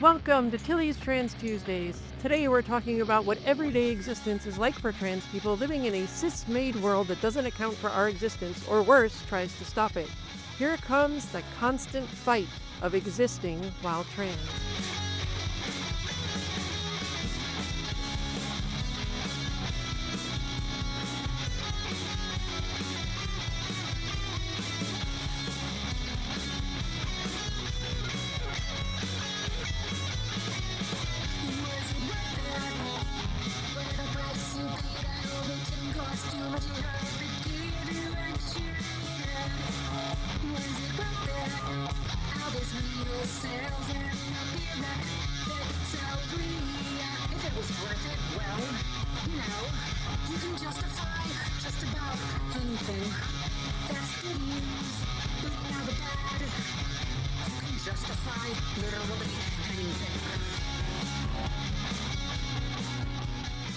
Welcome to Tilly's Trans Tuesdays. Today we're talking about what everyday existence is like for trans people living in a cis-made world that doesn't account for our existence, or worse, tries to stop it. Here comes the constant fight of existing while trans.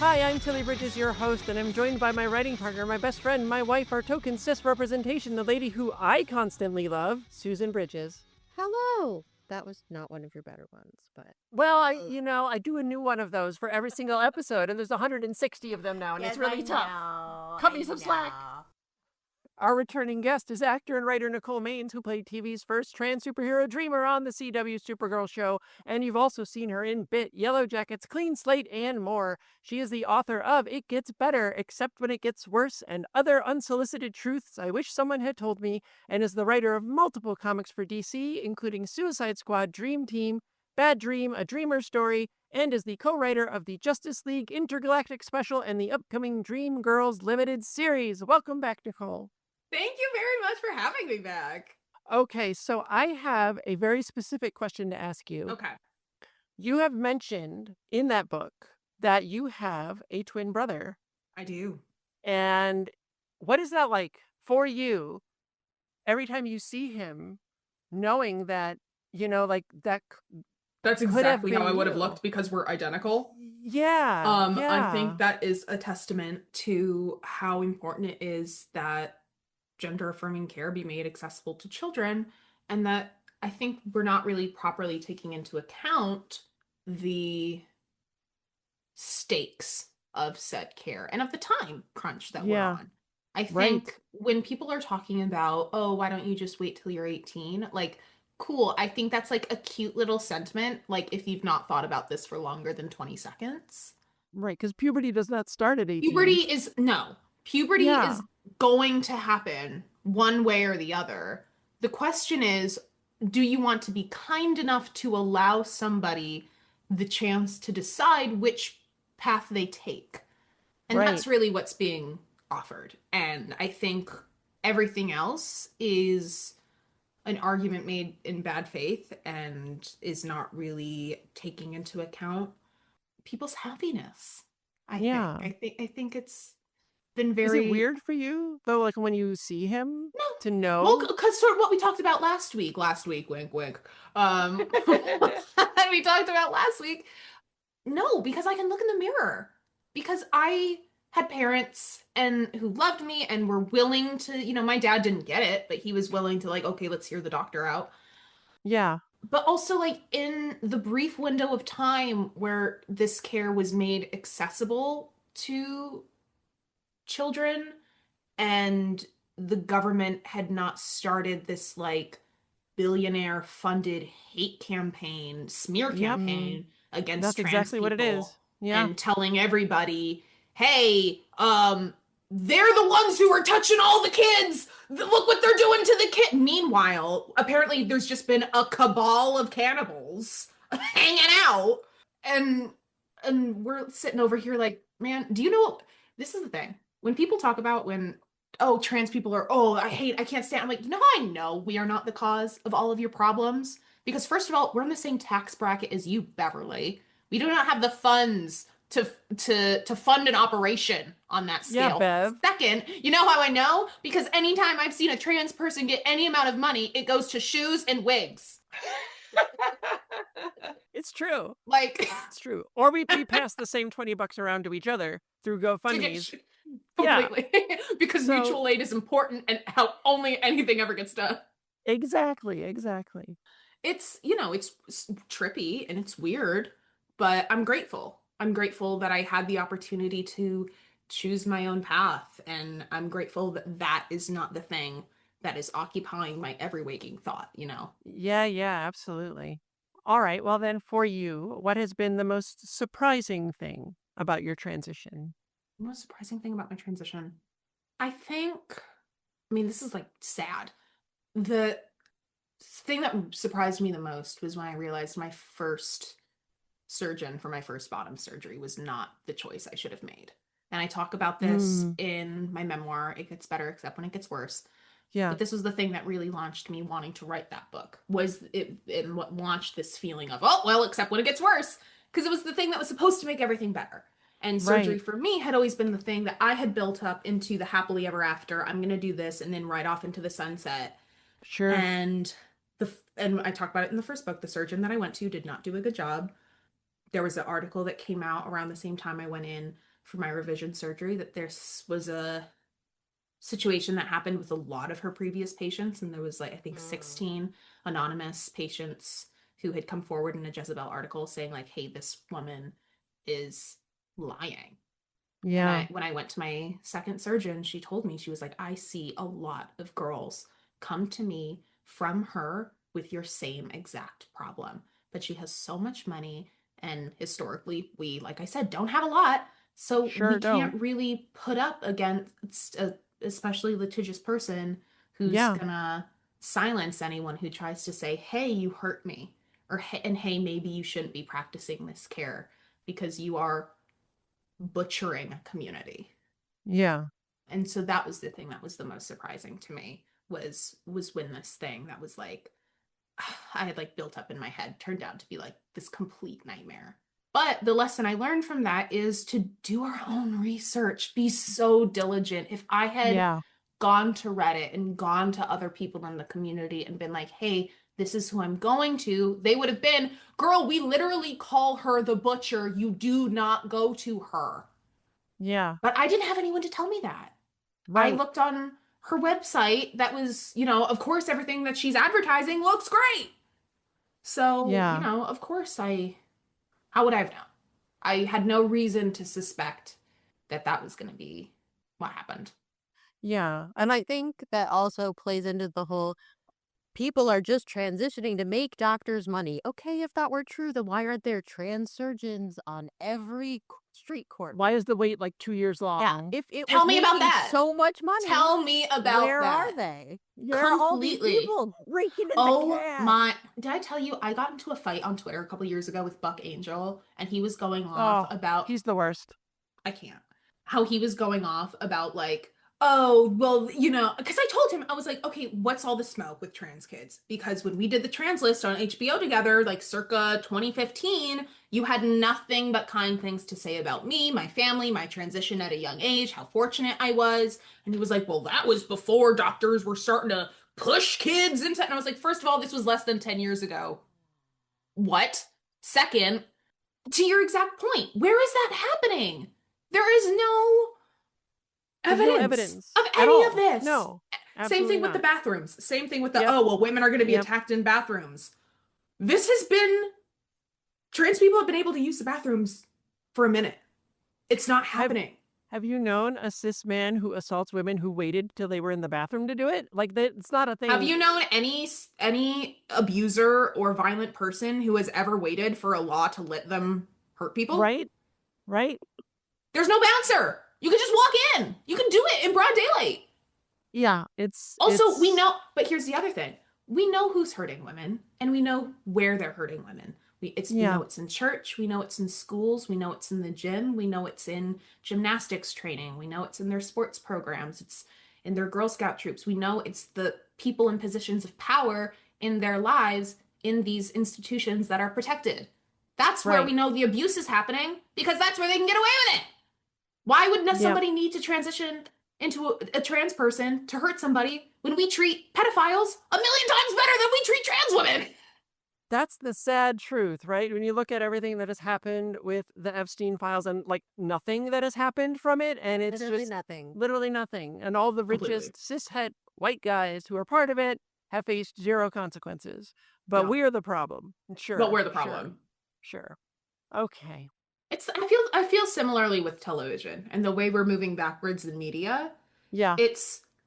Hi, I'm Tilly Bridges, your host, and I'm joined by my writing partner, my best friend, my wife, our token cis representation, the lady who I constantly love, Susan Bridges. Hello. That was not one of your better ones, but... Well, I do a new one of those for every single episode, and there's 160 of them now, and it's really tough. Cut me some slack. Our returning guest is actor and writer Nicole Maines, who played TV's first trans superhero Dreamer on the CW Supergirl show, and you've also seen her in Bit, Yellow Jackets, Clean Slate, and more. She is the author of It Gets Better, Except When It Gets Worse, and Other Unsolicited Truths I Wish Someone Had Told Me, and is the writer of multiple comics for DC, including Suicide Squad, Dream Team, Bad Dream, A Dreamer Story, and is the co-writer of the Justice League Intergalactic Special and the upcoming Dream Girls Limited series. Welcome back, Nicole. Thank you very much for having me back. Okay, so I have a very specific question to ask you. Okay. You have mentioned in that book that you have a twin brother. I do. And what is that like for you every time you see him, knowing that, That's could have exactly been how I would have you? looked because we're identical. Yeah. I think that is a testament to how important it is that gender affirming care be made accessible to children, and that I think we're not really properly taking into account the stakes of said care and of the time crunch that we're on. I think when people are talking about, oh, why don't you just wait till you're 18? Like, cool. I think that's like a cute little sentiment, like if you've not thought about this for longer than 20 seconds. Right, because puberty does not start at 18. Puberty is going to happen one way or the other. The question is, do you want to be kind enough to allow somebody the chance to decide which path they take? And that's really what's being offered. And I think everything else is an argument made in bad faith and is not really taking into account people's happiness. I think it's been very... Is it weird for you, though, like when you see him, to know? Well, because sort of what we talked about last week, wink, wink. We talked about last week. No, because I can look in the mirror. Because I had parents who loved me and were willing to, my dad didn't get it, but he was willing to, like, okay, let's hear the doctor out. Yeah. But also, like, in the brief window of time where this care was made accessible to children and the government had not started this, like, billionaire funded hate campaign, smear campaign against trans exactly people, what it is. Yeah. And telling everybody, hey, they're the ones who are touching all the kids. Look what they're doing to the kid. Meanwhile, apparently there's just been a cabal of cannibals hanging out. And we're sitting over here like, man, do you know, this is the thing. When people talk about trans people are, I can't stand. I'm like, no, I know we are not the cause of all of your problems. Because first of all, we're in the same tax bracket as you, Beverly. We do not have the funds to fund an operation on that scale. Yeah, Bev. Second, you know how I know? Because anytime I've seen a trans person get any amount of money, it goes to shoes and wigs. It's true. Like, it's true. Or we pass the same $20 around to each other through GoFundMe's. Completely. Because mutual aid is important and how only anything ever gets done. Exactly. It's, it's trippy and it's weird, but I'm grateful. I'm grateful that I had the opportunity to choose my own path. And I'm grateful that that is not the thing that is occupying my every waking thought, Yeah, yeah, absolutely. All right. Well, then for you, what has been the most surprising thing about your transition? The most surprising thing about my transition, I mean, this is like sad. The thing that surprised me the most was when I realized my first surgeon for my first bottom surgery was not the choice I should have made. And I talk about this in my memoir, It Gets Better Except When It Gets Worse. Yeah. But this was the thing that really launched me wanting to write that book, was it and what launched this feeling of, oh, well, except when it gets worse. Because it was the thing that was supposed to make everything better. And surgery Right. for me had always been the thing that I had built up into the happily ever after. I'm going to do this and then ride off into the sunset. Sure. And and I talk about it in the first book. The surgeon that I went to did not do a good job. There was an article that came out around the same time I went in for my revision surgery that there was a situation that happened with a lot of her previous patients, and there was like I think 16 anonymous patients who had come forward in a Jezebel article saying like, hey, this woman is lying. Yeah. And when I went to my second surgeon, she told me, she was like, I see a lot of girls come to me from her with your same exact problem, but she has so much money, and historically we, like I said, don't have a lot, so Sure we can't don't. really put up against a especially litigious person who's Yeah. gonna silence anyone who tries to say, hey, you hurt me, or hey, maybe you shouldn't be practicing this care because you are butchering a community. Yeah. And so that was the thing that was the most surprising to me, was when this thing that was like I had like built up in my head turned out to be like this complete nightmare. But the lesson I learned from that is to do our own research, be so diligent. If I had Yeah. gone to Reddit and gone to other people in the community and been like, hey, this is who I'm going to, they would have been, girl, we literally call her the butcher. You do not go to her. Yeah. But I didn't have anyone to tell me that. I Right. looked on her website that was, of course, everything that she's advertising looks great. So, Yeah. of course how would I have known? I had no reason to suspect that that was going to be what happened. Yeah. And I think that also plays into the whole people are just transitioning to make doctors money. Okay, if that were true, then why aren't there trans surgeons on every street corner? Why is the wait like 2 years long? Yeah, if it Tell was me about making that. so much money, Tell me about where that. are they? Where are all these Completely. people raking in the Oh cash? my, did I tell you I got into a fight on Twitter a couple years ago with Buck Angel, and he was going off about, he's the worst. I can't, how he was going off about like, oh, well, because I told him, I was like, okay, what's all the smoke with trans kids? Because when we did the trans list on HBO together, like circa 2015, you had nothing but kind things to say about me, my family, my transition at a young age, how fortunate I was. And he was like, well, that was before doctors were starting to push kids into, and I was like, first of all, this was less than 10 years ago. What? Second, to your exact point, where is that happening? There is no There's no evidence of at any all. of this. No. Same thing with the Absolutely not. bathrooms. Same thing with the, Yep. oh, well, women are going to be Yep. attacked in bathrooms. This has been, trans people have been able to use the bathrooms for a minute. It's not happening. Have you known a cis man who assaults women who waited till they were in the bathroom to do it? Like, it's not a thing. Have you known any abuser or violent person who has ever waited for a law to let them hurt people? Right? Right? There's no bouncer. You can just walk in. You can do it in broad daylight. Yeah, Also, we know, but here's the other thing. We know who's hurting women, and we know where they're hurting women. We know it's in church, we know it's in schools, we know it's in the gym, we know it's in gymnastics training, we know it's in their sports programs, it's in their Girl Scout troops. We know it's the people in positions of power in their lives in these institutions that are protected. That's where we know the abuse is happening, because that's where they can get away with it. Why would somebody need to transition into a trans person to hurt somebody when we treat pedophiles 1,000,000 times better than we treat trans women? That's the sad truth, right? When you look at everything that has happened with the Epstein files and like nothing that has happened from it, and it's Literally just nothing. literally nothing. And all the richest cishet white guys who are part of it have faced zero consequences. But Yeah. we're the problem. Sure. But we're the problem. Sure. Okay. I feel similarly with television and the way we're moving backwards in media. Yeah.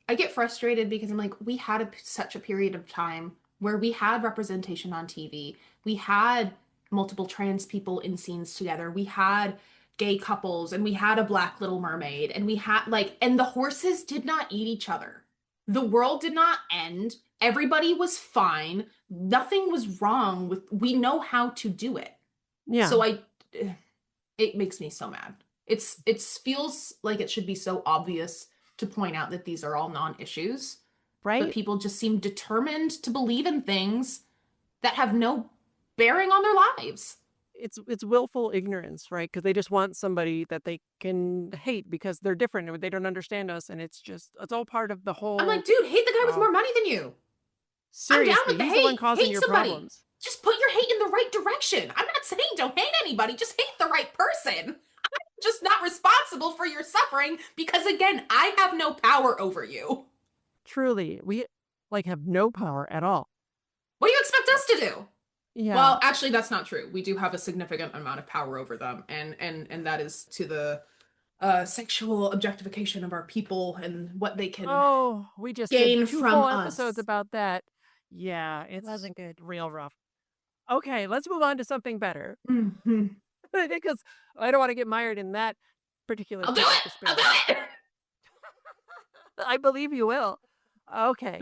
I get frustrated because I'm like, we had such a period of time where we had representation on TV. We had multiple trans people in scenes together. We had gay couples and we had a Black Little Mermaid and we had and the horses did not eat each other. The world did not end. Everybody was fine. Nothing was wrong we know how to do it. Yeah. So it makes me so mad. It feels like it should be so obvious to point out that these are all non-issues. Right. But people just seem determined to believe in things that have no bearing on their lives. It's willful ignorance, right? Because they just want somebody that they can hate because they're different or they don't understand us, and it's all part of the whole. I'm like, dude, hate the guy with more money than you. Seriously, I'm down with the he's hate. the one causing Hate your somebody. problems. Just put your hate in the right direction. I'm not saying don't hate anybody, just hate the right person. I'm just not responsible for your suffering because, again, I have no power over you. Truly, we have no power at all. What do you expect us to do? Yeah. Well, actually, that's not true. We do have a significant amount of power over them, and that is to the sexual objectification of our people and what they can we just gain did 2 from full us. episodes about that. Yeah, it wasn't good. Real rough. Okay, let's move on to something better. Mm-hmm. Because I don't want to get mired in that particular. I'll do it. I'll do it. I believe you will. Okay.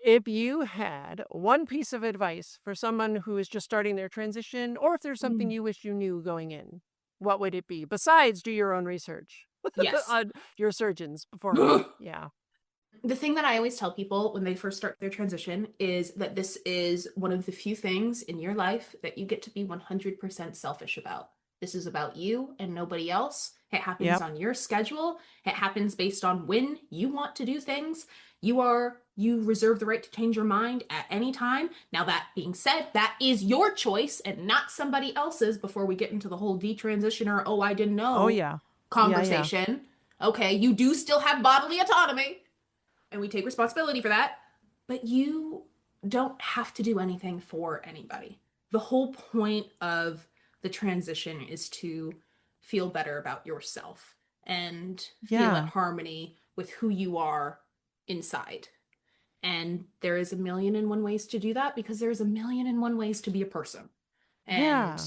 If you had one piece of advice for someone who is just starting their transition, or if there's something you wish you knew going in, what would it be? Besides, do your own research. Yes. On your surgeons before. Yeah. The thing that I always tell people when they first start their transition is that this is one of the few things in your life that you get to be 100% selfish about. This is about you and nobody else. It happens on your schedule. It happens based on when you want to do things. You reserve the right to change your mind at any time. Now, that being said, that is your choice and not somebody else's before we get into the whole detransitioner, I didn't know conversation. Yeah. Okay, you do still have bodily autonomy and we take responsibility for that, but you don't have to do anything for anybody. The whole point of the transition is to feel better about yourself and feel at harmony with who you are inside. And there is 1,000,001 ways to do that because there's 1,000,001 ways to be a person. And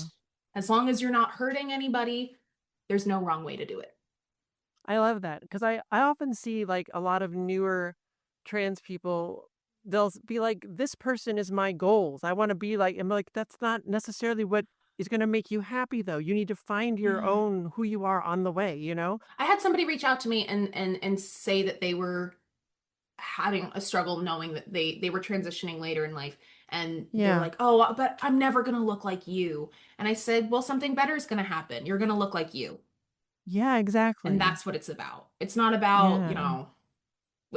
as long as you're not hurting anybody, there's no wrong way to do it. I love that because I often see a lot of newer trans people, they'll be like, this person is my goals. I want to be like, I'm like, that's not necessarily what is going to make you happy though. You need to find your own, who you are on the way, I had somebody reach out to me and say that they were having a struggle knowing that they were transitioning later in life, and they're like, but I'm never going to look like you. And I said, well, something better is going to happen. You're going to look like you. Yeah, exactly. And that's what it's about. It's not about,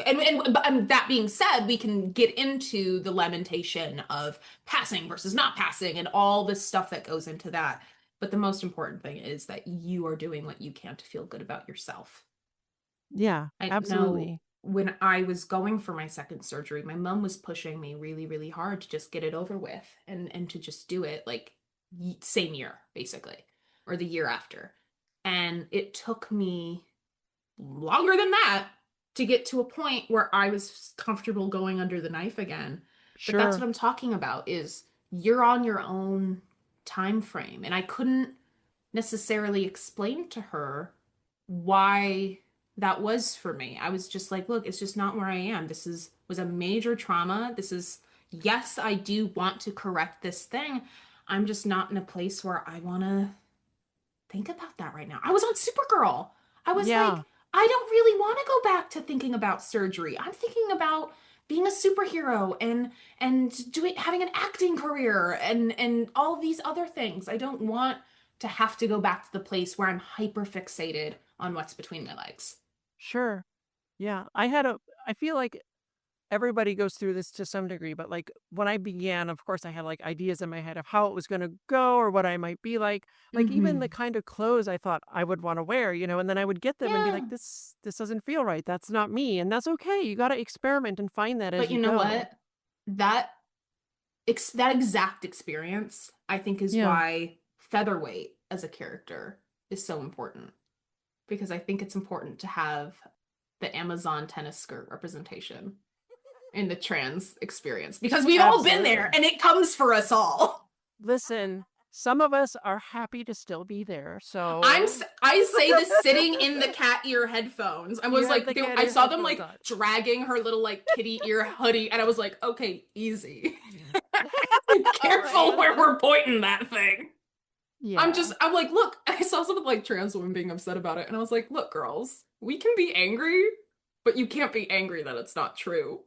and that being said, we can get into the lamentation of passing versus not passing and all this stuff that goes into that. But the most important thing is that you are doing what you can to feel good about yourself. Yeah, absolutely. When I was going for my second surgery, my mom was pushing me really, really hard to just get it over with and to just do it same year, basically, or the year after. And it took me longer than that to get to a point where I was comfortable going under the knife again. But that's what I'm talking about, is you're on your own time frame. And I couldn't necessarily explain to her why that was for me. I was just like, look, it's just not where I am. This was a major trauma. Yes, I do want to correct this thing. I'm just not in a place where I want to think about that right now. I was on Supergirl. I was like, I don't really want to go back to thinking about surgery. I'm thinking about being a superhero and having an acting career and all these other things. I don't want to have to go back to the place where I'm hyper fixated on what's between my legs. Sure. Yeah. I feel like everybody goes through this to some degree, but when I began, of course, I had ideas in my head of how it was going to go or what I might be like even the kind of clothes I thought I would want to wear, and then I would get them and be like, this doesn't feel right. That's not me. And that's okay. You got to experiment and find that as you go. But you know what? That that exact experience, I think, is why Featherweight as a character is so important. Because I think it's important to have the Amazon tennis skirt representation in the trans experience. Because we've all been there, and it comes for us all. Listen, some of us are happy to still be there, so... I say this sitting in the cat ear headphones. I was like, I saw them like dragging her little like kitty ear hoodie, and I was like, okay, easy. Careful where we're pointing that thing. Yeah. I'm like, look, I saw some of like trans women being upset about it, and I was like, look, girls, we can be angry, but you can't be angry that it's not true.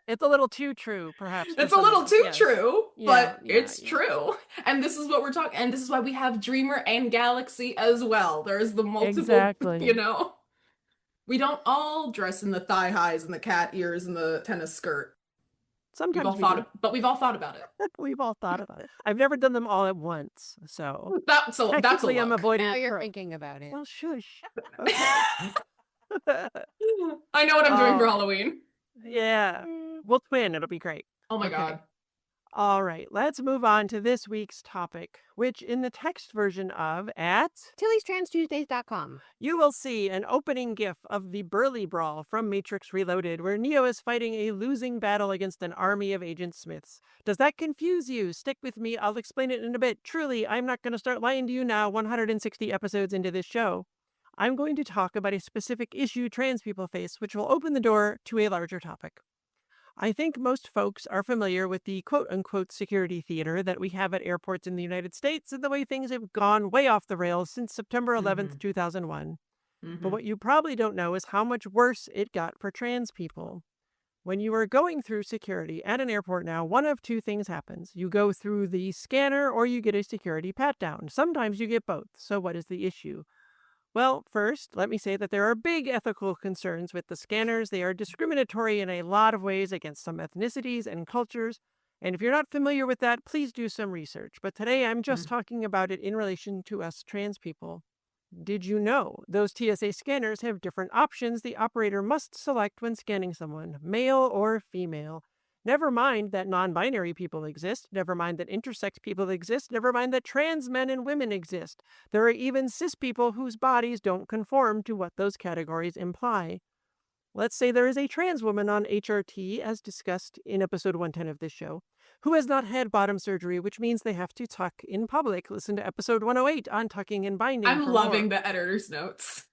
It's a little too true, perhaps. It's a little too true, but it's true. And this is what we're talking, and this is why we have Dreamer and Galaxy as well. There's the multiple, you know. We don't all dress in the thigh highs and the cat ears and the tennis skirt. Sometimes we've all thought about it. We've all thought about it. I've never done them all at once, so that's a I'm avoiding. Now you're thinking about it. Well, shush. Okay. I know what I'm doing for Halloween. Yeah, we'll twin. It'll be great. Oh my god. All right, let's move on to this week's topic, which in the text version of at Tillie'sTransTuesdays.com, you will see an opening gif of the Burly Brawl from Matrix Reloaded, where Neo is fighting a losing battle against an army of Agent Smiths. Does that confuse you? Stick with me. I'll explain it in a bit. Truly, I'm not going to start lying to you now, 160 episodes into this show. I'm going to talk about a specific issue trans people face, which will open the door to a larger topic. I think most folks are familiar with the quote-unquote security theater that we have at airports in the United States and the way things have gone way off the rails since September 11th, 2001. But what you probably don't know is how much worse it got for trans people. When you are going through security at an airport now, one of two things happens. You go through the scanner or you get a security pat-down. Sometimes you get both. So what is the issue? Well, first, let me say that there are big ethical concerns with the scanners. They are discriminatory in a lot of ways against some ethnicities and cultures. And if you're not familiar with that, please do some research. But today I'm just talking about it in relation to us trans people. Did you know those TSA scanners have different options the operator must select when scanning someone, male or female? Never mind that non-binary people exist. Never mind that intersex people exist. Never mind that trans men and women exist. There are even cis people whose bodies don't conform to what those categories imply. Let's say there is a trans woman on HRT, as discussed in episode 110 of this show, who has not had bottom surgery, which means they have to tuck in public. Listen to episode 108 on tucking and binding. I'm loving the editor's notes.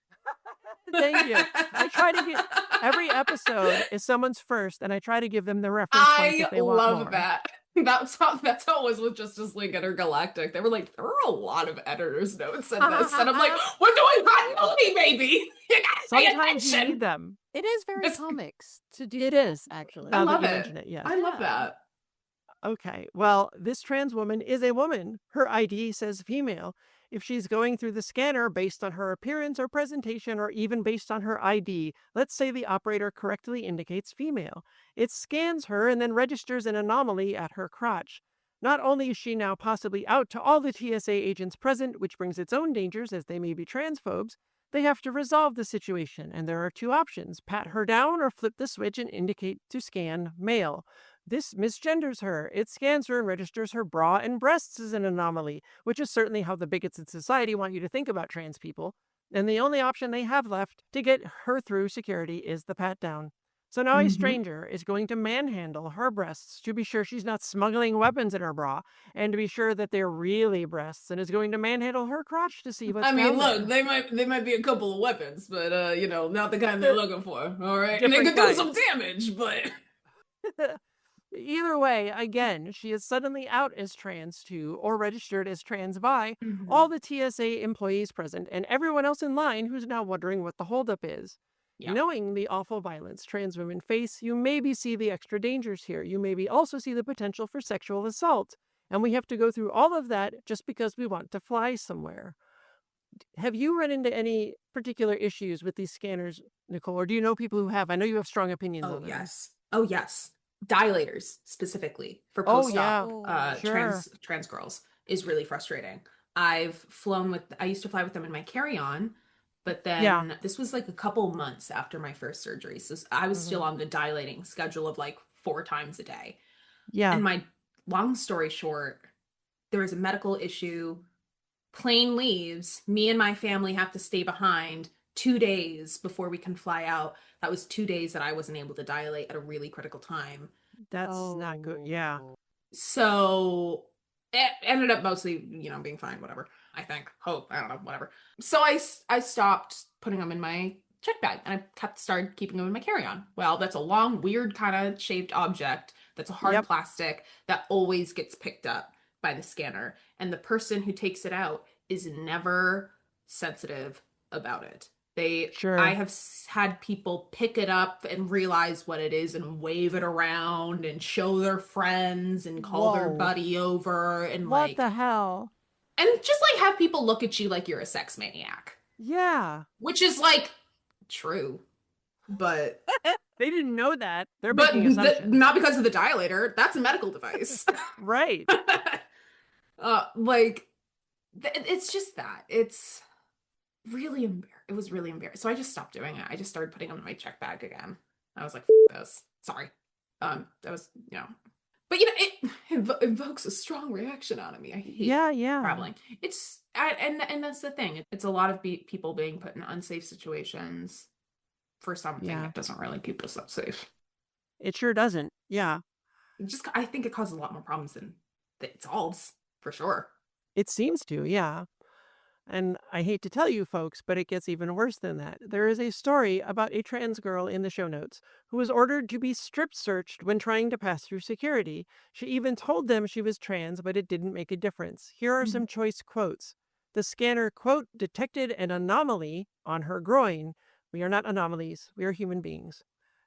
Thank you. I try to get every episode is someone's first, and I try to give them the reference points if they want more. I love that. That's how it was with Justice League Intergalactic. They were like, there are a lot of editor's notes in this, and I'm like, we're doing hot movie, baby. You gotta Sometimes you need them. It is very comics to do. It is actually. I love it. Yeah. I love that. Okay, well, this trans woman is a woman. Her ID says female. If she's going through the scanner based on her appearance or presentation, or even based on her ID, let's say the operator correctly indicates female. It scans her and then registers an anomaly at her crotch. Not only is she now possibly out to all the TSA agents present, which brings its own dangers as they may be transphobes, they have to resolve the situation, and there are two options: pat her down or flip the switch and indicate to scan male. This misgenders her. It scans her and registers her bra and breasts as an anomaly, which is certainly how the bigots in society want you to think about trans people. And the only option they have left to get her through security is the pat down. So now a stranger is going to manhandle her breasts to be sure she's not smuggling weapons in her bra, and to be sure that they're really breasts, and is going to manhandle her crotch to see what's down there. Look, they might be a couple of weapons, but not the kind they're looking for. All right, and they could do some damage, but. Either way, again, she is suddenly out as trans too, or registered as trans by all the TSA employees present and everyone else in line who's now wondering what the holdup is. Yeah. Knowing the awful violence trans women face, you maybe see the extra dangers here. You maybe also see the potential for sexual assault. And we have to go through all of that just because we want to fly somewhere. Have you run into any particular issues with these scanners, Nicole? Or do you know people who have? I know you have strong opinions on them. Oh, yes. Dilators specifically for post-op trans girls is really frustrating. I used to fly with them in my carry-on, but then this was like a couple months after my first surgery. So I was still on the dilating schedule of like 4 times a day. Yeah. And my long story short, there was a medical issue. Plane leaves. Me and my family have to stay behind 2 days before we can fly out. That was 2 days that I wasn't able to dilate at a really critical time. That's not good. Yeah. So it ended up mostly, being fine, whatever. I think. Hope. I don't know, whatever. So I stopped putting them in my check bag and I started keeping them in my carry-on. Well, that's a long, weird kind of shaped object that's a hard plastic that always gets picked up by the scanner. And the person who takes it out is never sensitive about it. I have had people pick it up and realize what it is and wave it around and show their friends and call their buddy over and what the hell? And just have people look at you like you're a sex maniac. Yeah. Which is true. But they didn't know that. They're making assumptions. Not because of the dilator. That's a medical device. Right. It's just that. It's really it was really embarrassing. So I just stopped doing it. I just started putting them in my check bag again. I was like, this. Sorry. That was, But it invokes a strong reaction out of me. I hate traveling. And that's the thing. It's a lot of people being put in unsafe situations for something that doesn't really keep us that safe. It sure doesn't. Yeah. I think it causes a lot more problems than it solves, for sure. It seems to, yeah. And I hate to tell you folks, but it gets even worse than that. There is a story about a trans girl in the show notes who was ordered to be strip searched when trying to pass through security. She even told them she was trans, but it didn't make a difference. Here are some choice quotes. The scanner, quote, detected an anomaly on her groin. We are not anomalies. We are human beings.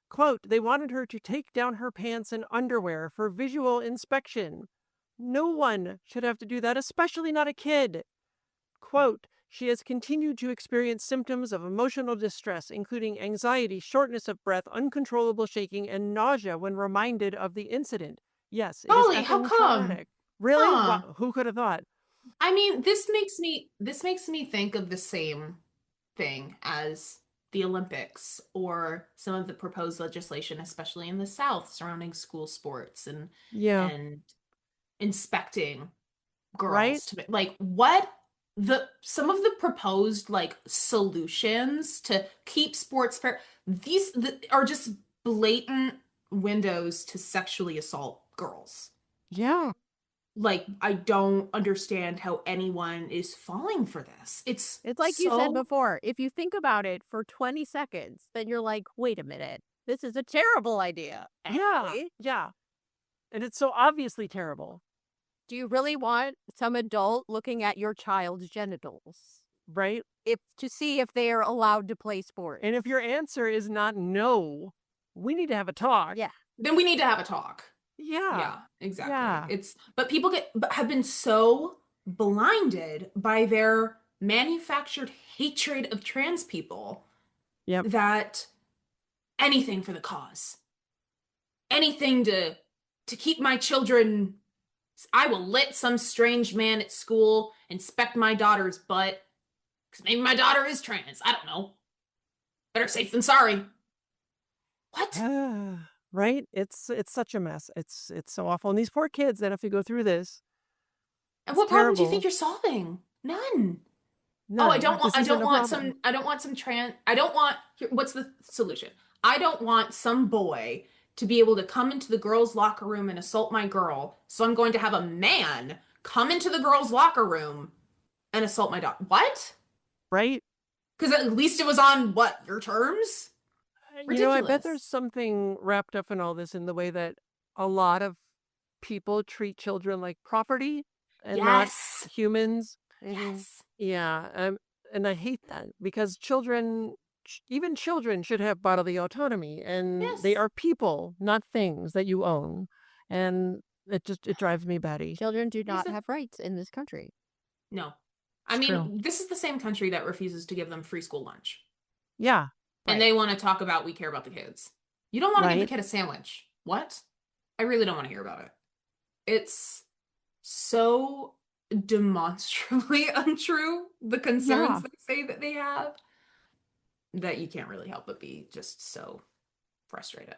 Quote, they wanted her to take down her pants and underwear for visual inspection. No one should have to do that, especially not a kid. Quote, she has continued to experience symptoms of emotional distress, including anxiety, shortness of breath, uncontrollable shaking, and nausea when reminded of the incident. Yes, it Holy, is how come? traumatic. Really? Huh. Wow, who could have thought? I mean, this makes me think of the same thing as the Olympics or some of the proposed legislation, especially in the South, surrounding school sports and inspecting girls. Right? What some of the proposed solutions to keep sports fair, these are just blatant windows to sexually assault girls. Yeah. I don't understand how anyone is falling for this. It's like you said before, if you think about it for 20 seconds, then you're like, wait a minute, this is a terrible idea. Yeah. And it's so obviously terrible. Do you really want some adult looking at your child's genitals? Right? To see if they are allowed to play sports. And if your answer is not no, we need to have a talk. Yeah. Then we need to have a talk. Yeah, exactly. Yeah. But people have been so blinded by their manufactured hatred of trans people that anything for the cause, anything to keep my children. I will let some strange man at school inspect my daughter's butt because maybe my daughter is trans. I don't know. Better safe than sorry. What? Right? It's such a mess. It's so awful. And these poor kids that have to go through this. And what problem do you think you're solving? None. Oh, I don't want what's the solution? I don't want some boy to be able to come into the girls' locker room and assault my girl. So I'm going to have a man come into the girls' locker room and assault my daughter. What? Right? Because at least it was on your terms? Ridiculous. I bet there's something wrapped up in all this in the way that a lot of people treat children like property and not humans. Yes. Yeah. And I hate that because even children should have bodily autonomy, and they are people, not things that you own. And it drives me batty. Children do not have rights in this country. No. I mean, this is the same country that refuses to give them free school lunch. Yeah. And they want to talk about we care about the kids. You don't want to give the kid a sandwich. What? I really don't want to hear about it. It's so demonstrably untrue, the concerns they say that they have, that you can't really help but be just so frustrated.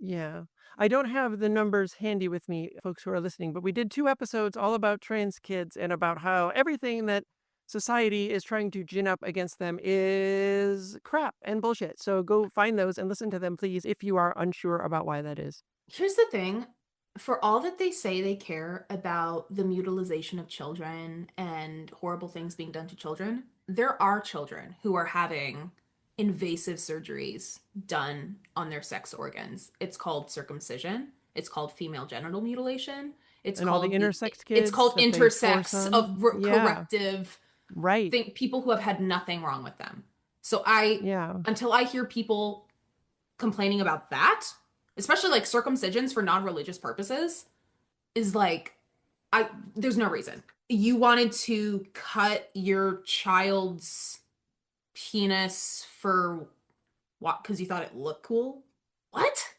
Yeah. I don't have the numbers handy with me, folks who are listening, but we did 2 episodes all about trans kids and about how everything that society is trying to gin up against them is crap and bullshit. So go find those and listen to them, please, if you are unsure about why that is. Here's the thing. For all that they say they care about the mutilization of children and horrible things being done to children, there are children who are having invasive surgeries done on their sex organs. It's called circumcision. It's called female genital mutilation. It's And called all the intersex it's kids called that they force intersex on. of Yeah. corrective Right. people who have had nothing wrong with them. So Yeah. until I hear people complaining about that, especially like circumcisions for non-religious purposes, is like, there's no reason. You wanted to cut your child's penis for what? Because you thought it looked cool? What?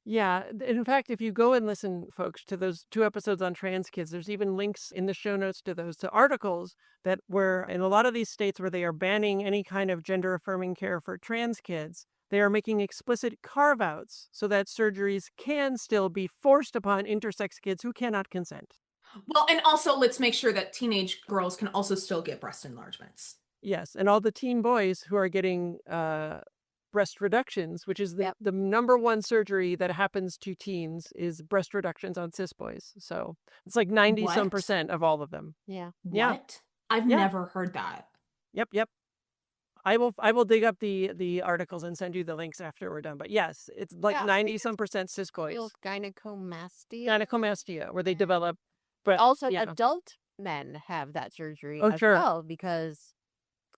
Yeah. In fact, if you go and listen, folks, to those 2 episodes on trans kids, there's even links in the show notes to those, to articles that were in a lot of these states where they are banning any kind of gender affirming care for trans kids. They are making explicit carve-outs so that surgeries can still be forced upon intersex kids who cannot consent. Well, and also let's make sure that teenage girls can also still get breast enlargements. Yes, and all the teen boys who are getting breast reductions, which is the number one surgery that happens to teens, is breast reductions on cis boys. So it's like 90% of all of them. Yeah. Yeah. What? I've never heard that. Yep. I will dig up the articles and send you the links after we're done. But yes, it's like 90% cis boys. Gynecomastia, where they develop. But also, adult men have that surgery as well, because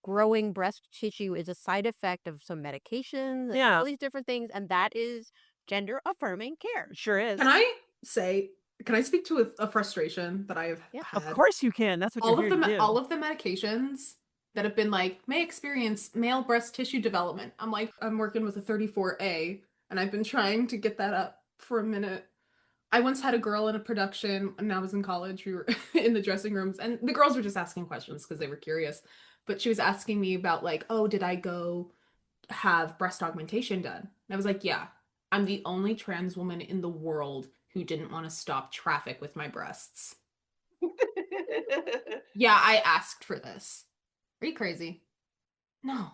growing breast tissue is a side effect of some medications, all these different things, and that is gender affirming care. Sure is. Can I speak to a frustration that I've had? Of course you can. That's what you're here to do. All of the medications that have been like, may experience male breast tissue development. I'm like, I'm working with a 34A, and I've been trying to get that up for a minute. I once had a girl in a production, and I was in college. We were in the dressing rooms, and the girls were just asking questions because they were curious. But she was asking me about like, oh, did I go have breast augmentation done? And I was like, yeah, I'm the only trans woman in the world who didn't want to stop traffic with my breasts. Yeah, I asked for this. Are you crazy? No.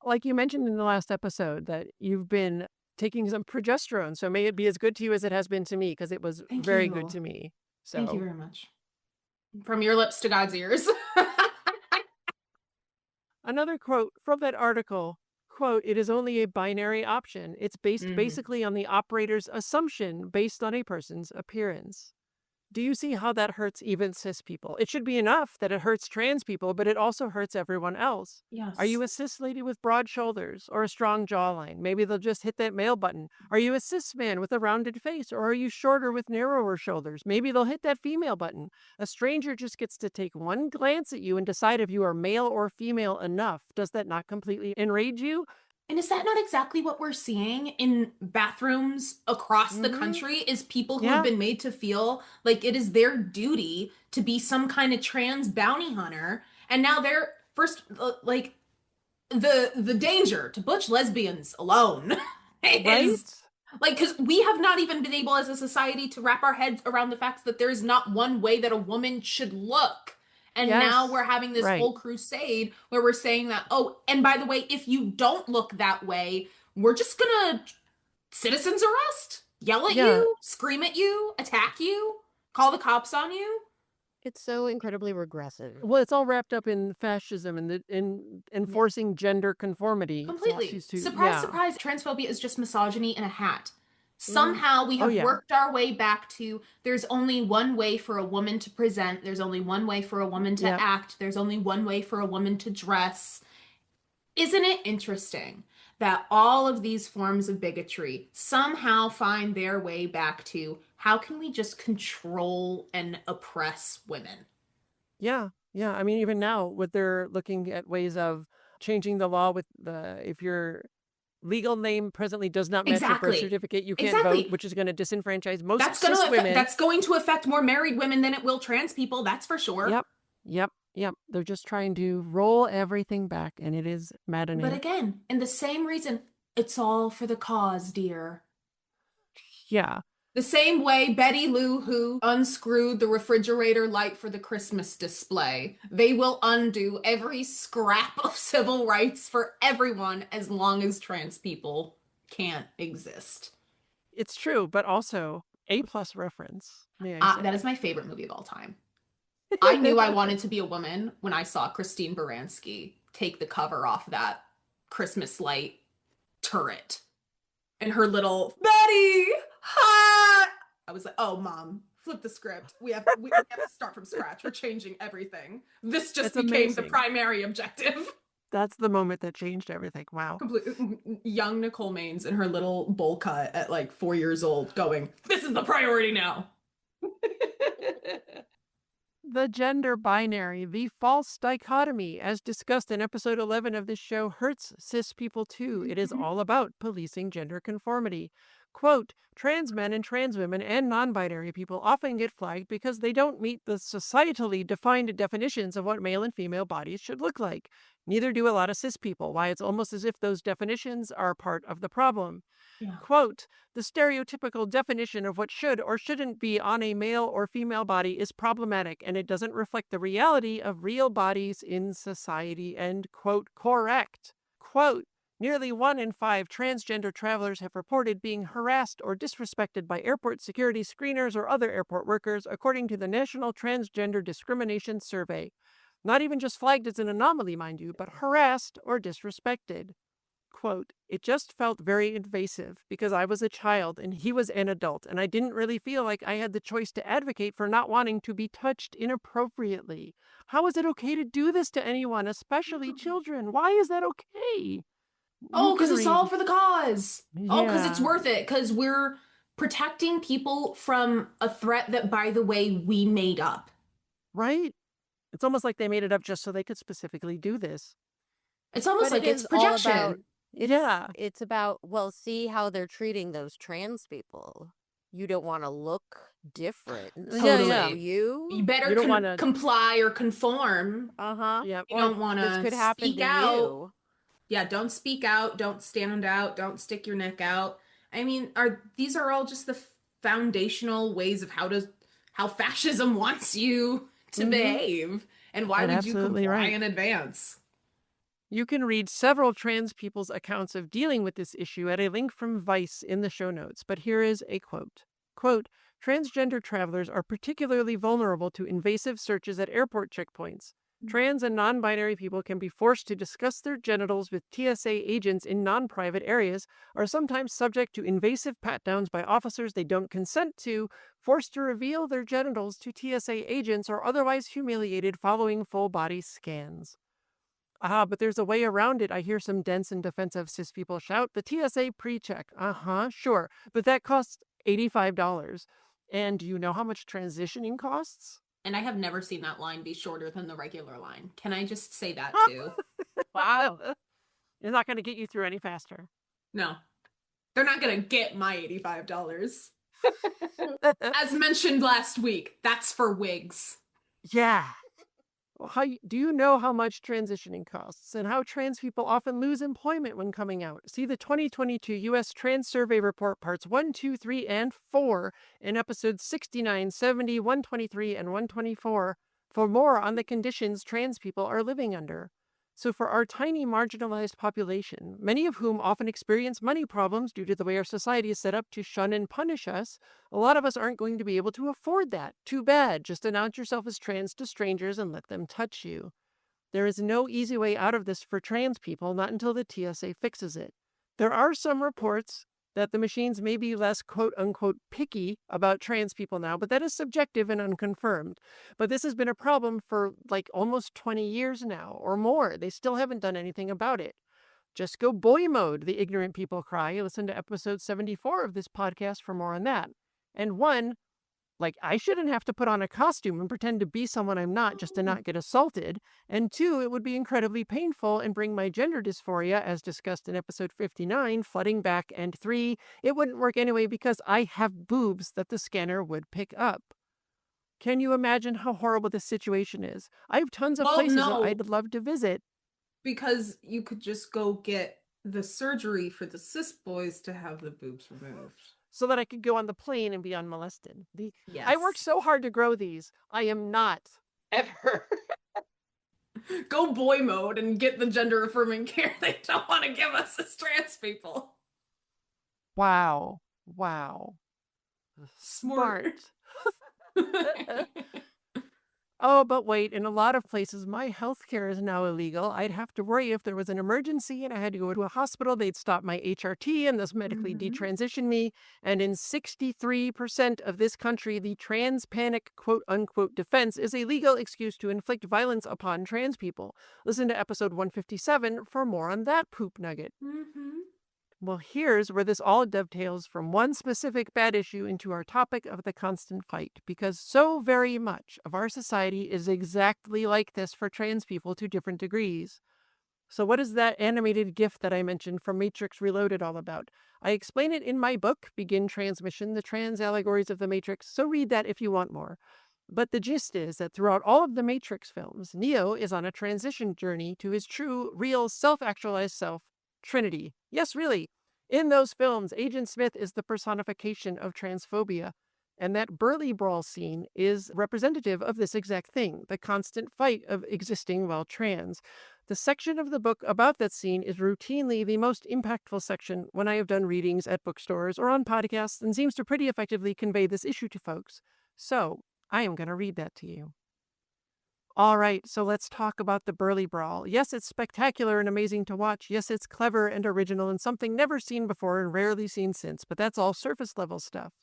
Like you mentioned in the last episode that you've been taking some progesterone, so may it be as good to you as it has been to me, because it was very good to me. So thank you very much. From your lips to God's ears. Another quote from that article, quote, "It is only a binary option. It's based basically on the operator's assumption based on a person's appearance." Do you see how that hurts even cis people? It should be enough that it hurts trans people, but it also hurts everyone else. Yes. Are you a cis lady with broad shoulders or a strong jawline? Maybe they'll just hit that male button. Are you a cis man with a rounded face, or are you shorter with narrower shoulders? Maybe they'll hit that female button. A stranger just gets to take one glance at you and decide if you are male or female enough. Does that not completely enrage you? And is that not exactly what we're seeing in bathrooms across the country? Is people who have been made to feel like it is their duty to be some kind of trans bounty hunter, and now they're first like the danger to butch lesbians alone is like, because we have not even been able as a society to wrap our heads around the fact that there is not one way that a woman should look. And now we're having this whole crusade where we're saying that, oh, and by the way, if you don't look that way, we're just gonna citizens arrest, yell at you, scream at you, attack you, call the cops on you. It's so incredibly regressive. Well, it's all wrapped up in fascism and in enforcing gender conformity. Completely. Surprise, surprise. Transphobia is just misogyny in a hat. Somehow we have worked our way back to there's only one way for a woman to present. There's only one way for a woman to act. There's only one way for a woman to dress. Isn't it interesting that all of these forms of bigotry somehow find their way back to how can we just control and oppress women? Yeah. I mean, even now, what they're looking at ways of changing the law with if your legal name presently does not match your birth certificate, you can't vote, which is going to disenfranchise most cis women. That's going to affect more married women than it will trans people, that's for sure. Yep. They're just trying to roll everything back, and it is maddening. But again, and the same reason, It's all for the cause, dear. Yeah. The same way Betty Lou Who unscrewed the refrigerator light for the Christmas display. They will undo every scrap of civil rights for everyone as long as trans people can't exist. It's true, but also A+ reference, may I say. That is my favorite movie of all time. I knew I wanted to be a woman when I saw Christine Baranski take the cover off that Christmas light turret. And her little, Betty, hi! I was like, oh, Mom, flip the script. We have to start from scratch. We're changing everything. This just That's became amazing. the primary objective. That's the moment that changed everything. Wow. Young Nicole Maines in her little bowl cut at like 4 years old going, this is the priority now. The gender binary, the false dichotomy, as discussed in episode 11 of this show, hurts cis people too. It is all about policing gender conformity. Quote, trans men and trans women and non-binary people often get flagged because they don't meet the societally defined definitions of what male and female bodies should look like. Neither do a lot of cis people, why it's almost as if those definitions are part of the problem. Yeah. Quote, the stereotypical definition of what should or shouldn't be on a male or female body is problematic, and it doesn't reflect the reality of real bodies in society, end quote, correct. Quote, nearly 1 in 5 transgender travelers have reported being harassed or disrespected by airport security screeners or other airport workers, according to the National Transgender Discrimination Survey. Not even just flagged as an anomaly, mind you, but harassed or disrespected. Quote, it just felt very invasive because I was a child and he was an adult, and I didn't really feel like I had the choice to advocate for not wanting to be touched inappropriately. How is it okay to do this to anyone, especially children? Why is that okay? Oh, because it's all for the cause. Yeah. Oh, because it's worth it. Because we're protecting people from a threat that, by the way, we made up. Right? It's almost like they made it up just so they could specifically do this. It's almost But like it it's is all projection. about- Yeah. It's about, well, see how they're treating those trans people. You don't want to look different. Totally. Yeah. You better You don't wanna- comply or conform. Uh-huh. Yeah. You don't want This to could happen speak to out. you. Yeah, don't speak out. Don't stand out. Don't stick your neck out. I mean, these are all just the foundational ways of how fascism wants you to behave, and why That's would you absolutely comply right. in advance? You can read several trans people's accounts of dealing with this issue at a link from Vice in the show notes, but here is a quote. Quote, transgender travelers are particularly vulnerable to invasive searches at airport checkpoints. Trans and non-binary people can be forced to discuss their genitals with TSA agents in non-private areas, are sometimes subject to invasive pat-downs by officers they don't consent to, forced to reveal their genitals to TSA agents, or otherwise humiliated following full-body scans. But there's a way around it. I hear some dense and defensive cis people shout. The TSA pre-check. Sure. But that costs $85. And do you know how much transitioning costs? And I have never seen that line be shorter than the regular line. Can I just say that too? Wow. It's not going to get you through any faster. No. They're not going to get my $85. As mentioned last week, that's for wigs. Yeah. Well, do you know how much transitioning costs and how trans people often lose employment when coming out? See the 2022 U.S. Trans Survey Report Parts 1, 2, 3, and 4 in episodes 69, 70, 123, and 124 for more on the conditions trans people are living under. So for our tiny marginalized population, many of whom often experience money problems due to the way our society is set up to shun and punish us, a lot of us aren't going to be able to afford that. Too bad. Just announce yourself as trans to strangers and let them touch you. There is no easy way out of this for trans people, not until the TSA fixes it. There are some reports that the machines may be less quote-unquote picky about trans people now, but that is subjective and unconfirmed. But this has been a problem for like almost 20 years now or more. They still haven't done anything about it. Just go Boymode, the ignorant people cry. Listen to episode 74 of this podcast for more on that. And one, like, I shouldn't have to put on a costume and pretend to be someone I'm not just to not get assaulted. And two, it would be incredibly painful and bring my gender dysphoria, as discussed in episode 59, flooding back. And three, it wouldn't work anyway because I have boobs that the scanner would pick up. Can you imagine how horrible this situation is? I have tons of places that I'd love to visit. Because you could just go get the surgery for the cis boys to have the boobs removed. So that I could go on the plane and be unmolested. Yes. I worked so hard to grow these. I am not. Ever. Go Boymode and get the gender affirming care they don't want to give us as trans people. Wow. Smart. Oh, but wait, in a lot of places, my health care is now illegal. I'd have to worry if there was an emergency and I had to go to a hospital, they'd stop my HRT and thus medically detransition me. And in 63% of this country, the trans panic quote-unquote defense is a legal excuse to inflict violence upon trans people. Listen to episode 157 for more on that poop nugget. Well, here's where this all dovetails from one specific bad issue into our topic of the constant fight, because so very much of our society is exactly like this for trans people to different degrees. So what is that animated GIF that I mentioned from Matrix Reloaded all about? I explain it in my book, Begin Transmission, The Trans Allegories of the Matrix, so read that if you want more. But the gist is that throughout all of the Matrix films, Neo is on a transition journey to his true, real, self-actualized self, Trinity. Yes, really. In those films, Agent Smith is the personification of transphobia. And that Burly Brawl scene is representative of this exact thing, the constant fight of existing while trans. The section of the book about that scene is routinely the most impactful section when I have done readings at bookstores or on podcasts and seems to pretty effectively convey this issue to folks. So, I am going to read that to you. All right, so let's talk about the Burly Brawl. Yes, it's spectacular and amazing to watch. Yes, it's clever and original and something never seen before and rarely seen since, but that's all surface level stuff.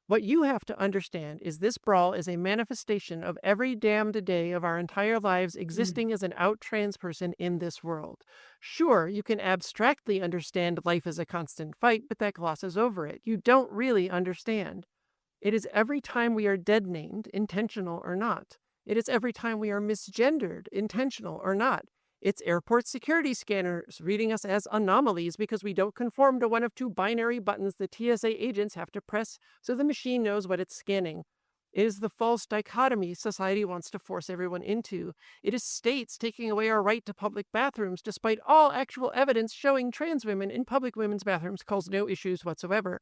What you have to understand is this brawl is a manifestation of every damned day of our entire lives existing as an out trans person in this world. Sure, you can abstractly understand life as a constant fight, but that glosses over it. You don't really understand. It is every time we are dead named, intentional or not. It is every time we are misgendered, intentional or not. It's airport security scanners reading us as anomalies because we don't conform to one of two binary buttons the TSA agents have to press so the machine knows what it's scanning. It is the false dichotomy society wants to force everyone into. It is states taking away our right to public bathrooms despite all actual evidence showing trans women in public women's bathrooms cause no issues whatsoever.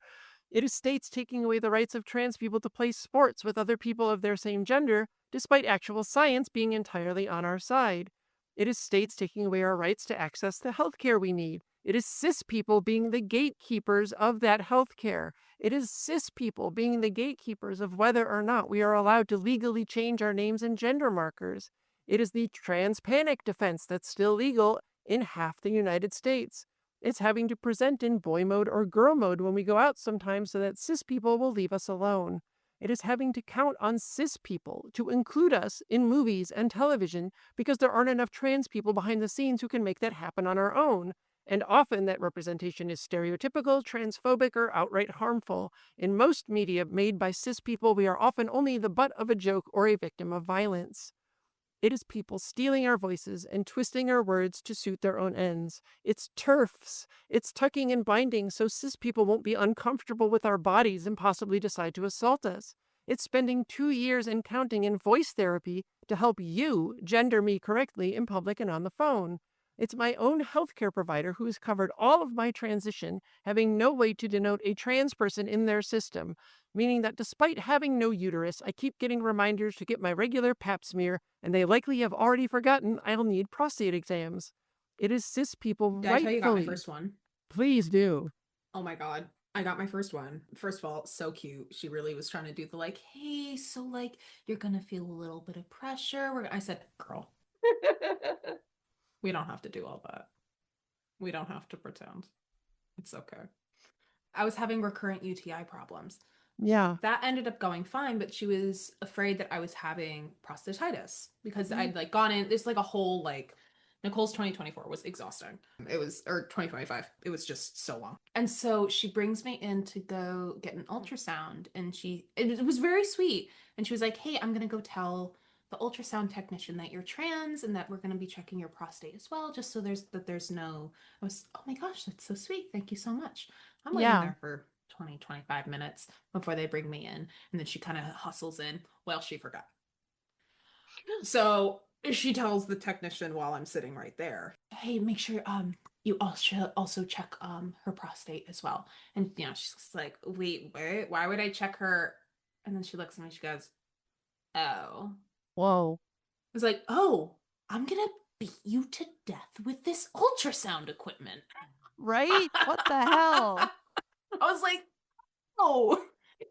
It is states taking away the rights of trans people to play sports with other people of their same gender, despite actual science being entirely on our side. It is states taking away our rights to access the health care we need. It is cis people being the gatekeepers of that health care. It is cis people being the gatekeepers of whether or not we are allowed to legally change our names and gender markers. It is the trans panic defense that's still legal in half the United States. It's having to present in boy mode or girl mode when we go out sometimes so that cis people will leave us alone. It is having to count on cis people to include us in movies and television because there aren't enough trans people behind the scenes who can make that happen on our own. And often that representation is stereotypical, transphobic, or outright harmful. In most media made by cis people, we are often only the butt of a joke or a victim of violence. It is people stealing our voices and twisting our words to suit their own ends. It's TERFs. It's tucking and binding so cis people won't be uncomfortable with our bodies and possibly decide to assault us. It's spending 2 years and counting in voice therapy to help you gender me correctly in public and on the phone. It's my own healthcare provider who has covered all of my transition, having no way to denote a trans person in their system, meaning that despite having no uterus, I keep getting reminders to get my regular pap smear, and they likely have already forgotten I'll need prostate exams. It is cis people Did I tell you I got my rightfully. first one? Please do. Oh my god. I got my first one. First of all, so cute. She really was trying to do the like, hey, so like you're gonna feel a little bit of pressure. I said, girl, we don't have to do all that. We don't have to pretend. It's okay. I was having recurrent UTI problems. Yeah. That ended up going fine, but she was afraid that I was having prostatitis because I'd like gone in. It's like a whole like Nicole's 2024 was exhausting. It was, or 2025. It was just so long. And so she brings me in to go get an ultrasound, and it was very sweet. And she was like, hey, I'm going to go tell the ultrasound technician that you're trans and that we're going to be checking your prostate as well, just so there's no, I was, oh my gosh, that's so sweet. Thank you so much. I'm waiting there for 20, 25 minutes before they bring me in. And then she kind of hustles in. Well, she forgot. So she tells the technician while I'm sitting right there, hey, make sure you also check her prostate as well. And she's like, wait, why would I check her? And then she looks at me, she goes, oh. Whoa. I was like, oh, I'm gonna beat you to death with this ultrasound equipment. Right? What the hell? I was like, oh,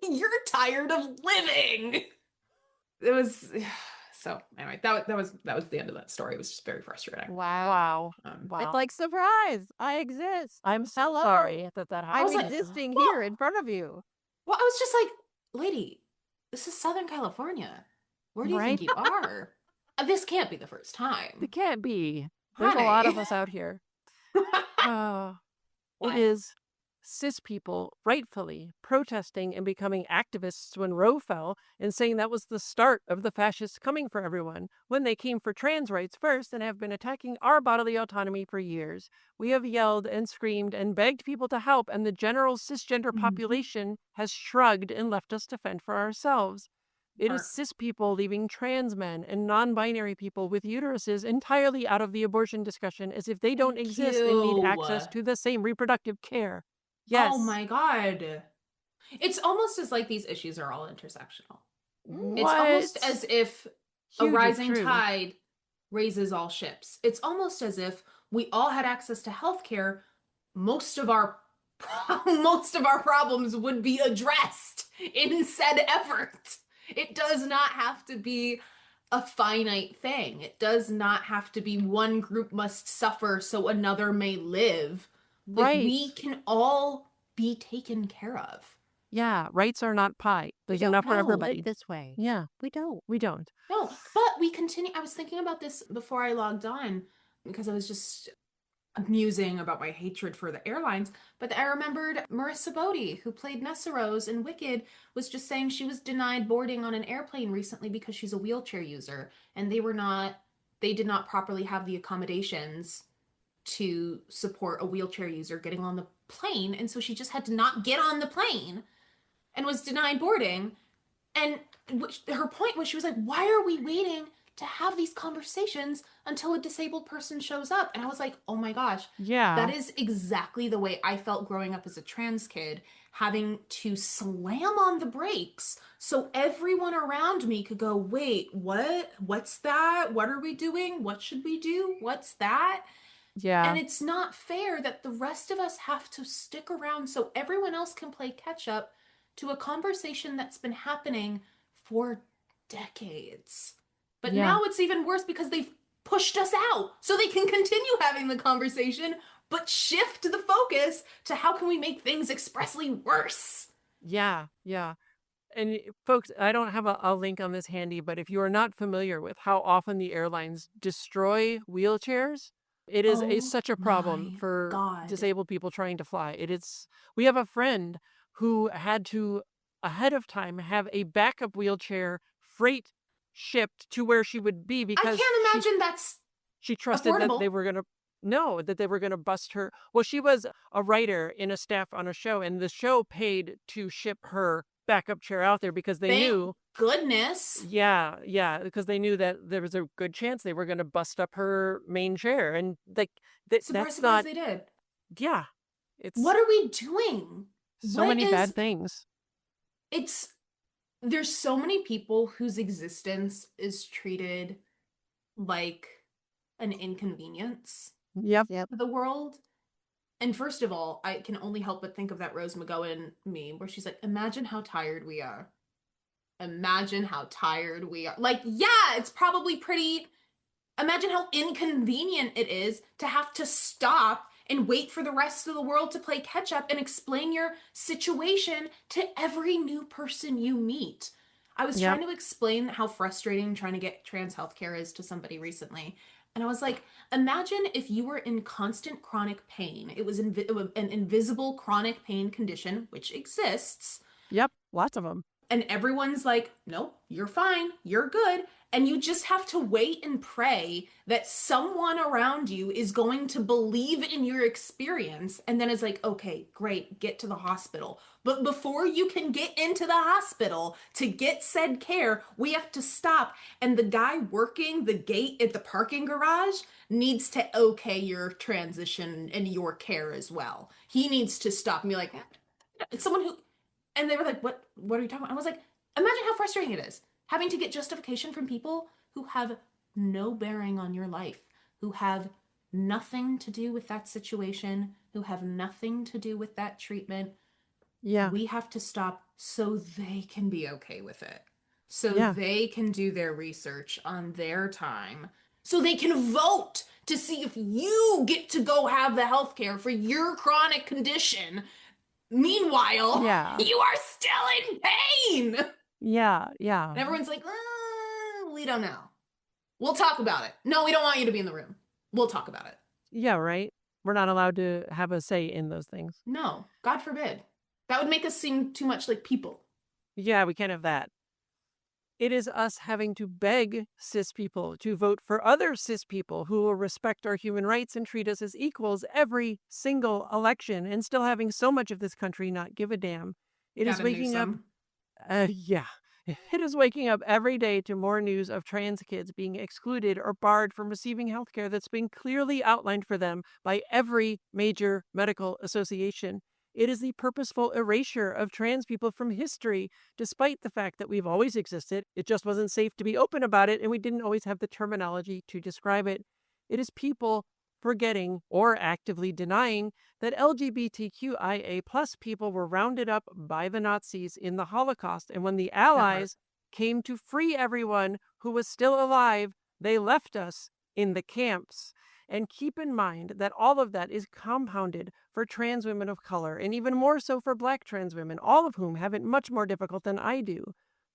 you're tired of living. It was so anyway, that was the end of that story. It was just very frustrating. Wow. Wow. It's like, surprise, I exist. I'm so Hello. sorry that happened. I'm existing here in front of you. Well, I was just like, lady, this is Southern California. Where do you think you are? This can't be the first time. It can't be. There's a lot of us out here. It is cis people rightfully protesting and becoming activists when Roe fell and saying that was the start of the fascists coming for everyone, when they came for trans rights first and have been attacking our bodily autonomy for years. We have yelled and screamed and begged people to help, and the general cisgender population has shrugged and left us to fend for ourselves. It is cis people leaving trans men and non-binary people with uteruses entirely out of the abortion discussion, as if they don't exist and need access to the same reproductive care. Yes. Oh my God. It's almost as like these issues are all intersectional. It's almost as if a rising tide raises all ships. It's almost as if we all had access to healthcare. Most of our problems would be addressed in said effort. It does not have to be a finite thing. It does not have to be one group must suffer so another may live. Like, we can all be taken care of. Yeah, rights are not pie. There's enough for everybody. This way. Yeah. We don't. No, but we continue. I was thinking about this before I logged on because I was just musing about my hatred for the airlines. But I remembered Marissa Bodie, who played Nessa Rose in Wicked, was just saying she was denied boarding on an airplane recently because she's a wheelchair user, and they did not properly have the accommodations to support a wheelchair user getting on the plane, and so she just had to not get on the plane and was denied boarding. And her point was, she was like, why are we waiting to have these conversations until a disabled person shows up? And I was like, oh my gosh, yeah, that is exactly the way I felt growing up as a trans kid, having to slam on the brakes so everyone around me could go, wait, what's that? What are we doing? What should we do? What's that? Yeah. And it's not fair that the rest of us have to stick around so everyone else can play catch up to a conversation that's been happening for decades. But now it's even worse because they've pushed us out so they can continue having the conversation, but shift the focus to how can we make things expressly worse. Yeah. And folks, I don't have a link on this handy, but if you are not familiar with how often the airlines destroy wheelchairs, it is such a problem for disabled people trying to fly. We have a friend who had to, ahead of time, have a backup wheelchair freight shipped to where she would be because I can't imagine she trusted affordable. that they were going to bust her. Well, she was a writer in a staff on a show, and the show paid to ship her backup chair out there because they knew. Goodness. Yeah, because they knew that there was a good chance they were going to bust up her main chair, and that's not. They did. Yeah, what are we doing? So many bad things. There's so many people whose existence is treated like an inconvenience. Yep. To the world. And first of all, I can only help but think of that Rose McGowan meme where she's like, imagine how tired we are. Imagine how tired we are. Like, yeah, it's probably pretty. Imagine how inconvenient it is to have to stop and wait for the rest of the world to play catch up and explain your situation to every new person you meet. I was trying to explain how frustrating trying to get trans healthcare is to somebody recently. And I was like, imagine if you were in constant chronic pain. It was an invisible chronic pain condition, which exists. Yep, lots of them. And everyone's like, nope, you're fine, you're good. And you just have to wait and pray that someone around you is going to believe in your experience and then is like, okay, great, get to the hospital. But before you can get into the hospital to get said care, we have to stop. And the guy working the gate at the parking garage needs to okay your transition and your care as well. He needs to stop and be like, someone who, and they were like, what are you talking about? I was like, imagine how frustrating it is having to get justification from people who have no bearing on your life, who have nothing to do with that situation, who have nothing to do with that treatment. Yeah. We have to stop so they can be okay with it. So they can do their research on their time. So they can vote to see if you get to go have the healthcare for your chronic condition. Meanwhile, you are still in pain. Yeah. And everyone's like, we don't know. We'll talk about it. No, we don't want you to be in the room. We'll talk about it. Yeah, right? We're not allowed to have a say in those things. No, God forbid. That would make us seem too much like people. Yeah, we can't have that. It is us having to beg cis people to vote for other cis people who will respect our human rights and treat us as equals every single election, and still having so much of this country not give a damn. It is waking up. It is waking up every day to more news of trans kids being excluded or barred from receiving healthcare that's been clearly outlined for them by every major medical association. It is the purposeful erasure of trans people from history, despite the fact that we've always existed. It just wasn't safe to be open about it, and we didn't always have the terminology to describe it. It is people forgetting or actively denying that LGBTQIA+ people were rounded up by the Nazis in the Holocaust, and when the Allies came to free everyone who was still alive, they left us in the camps. And keep in mind that all of that is compounded for trans women of color, and even more so for Black trans women, all of whom have it much more difficult than I do.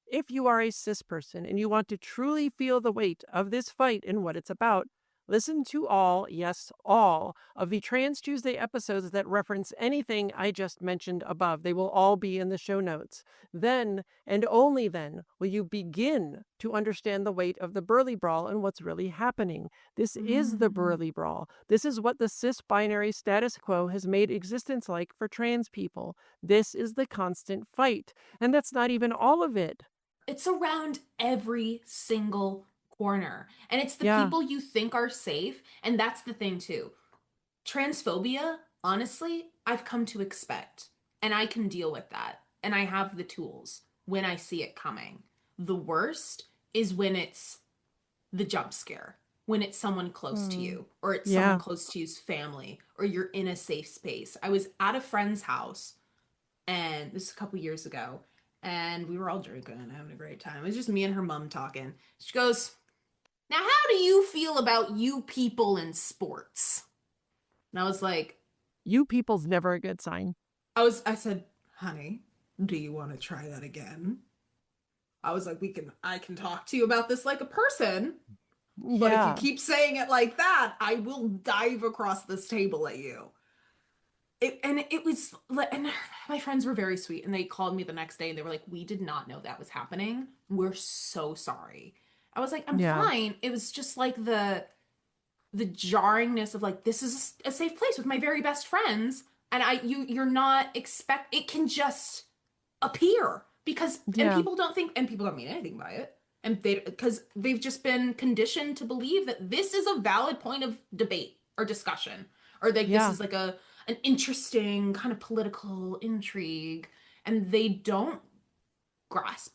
If you are a cis person and you want to truly feel the weight of this fight and what it's about, listen to all, yes, all, of the Trans Tuesday episodes that reference anything I just mentioned above. They will all be in the show notes. Then, and only then, will you begin to understand the weight of the Burly Brawl and what's really happening. This is the Burly Brawl. This is what the cis-binary status quo has made existence like for trans people. This is the constant fight. And that's not even all of it. It's around every single corner. And it's the people you think are safe. And that's the thing too. Transphobia, honestly, I've come to expect. And I can deal with that. And I have the tools when I see it coming. The worst is when it's the jump scare. When it's someone close to you. Or it's someone close to you's family. Or you're in a safe space. I was at a friend's house. And this is a couple years ago. And we were all drinking and having a great time. It was just me and her mom talking. She goes, now how do you feel about you people in sports? And I was like, you people's never a good sign. I said, honey, do you want to try that again? I was like, I can talk to you about this like a person. But if you keep saying it like that, I will dive across this table at you. And my friends were very sweet, and they called me the next day and they were like, we did not know that was happening. We're so sorry. I was like, I'm fine. It was just like the jarringness of like, this is a safe place with my very best friends. And you're not it can just appear because, and people don't think, and people don't mean anything by it. And because they've just been conditioned to believe that this is a valid point of debate or discussion, or that this is like an interesting kind of political intrigue, and they don't grasp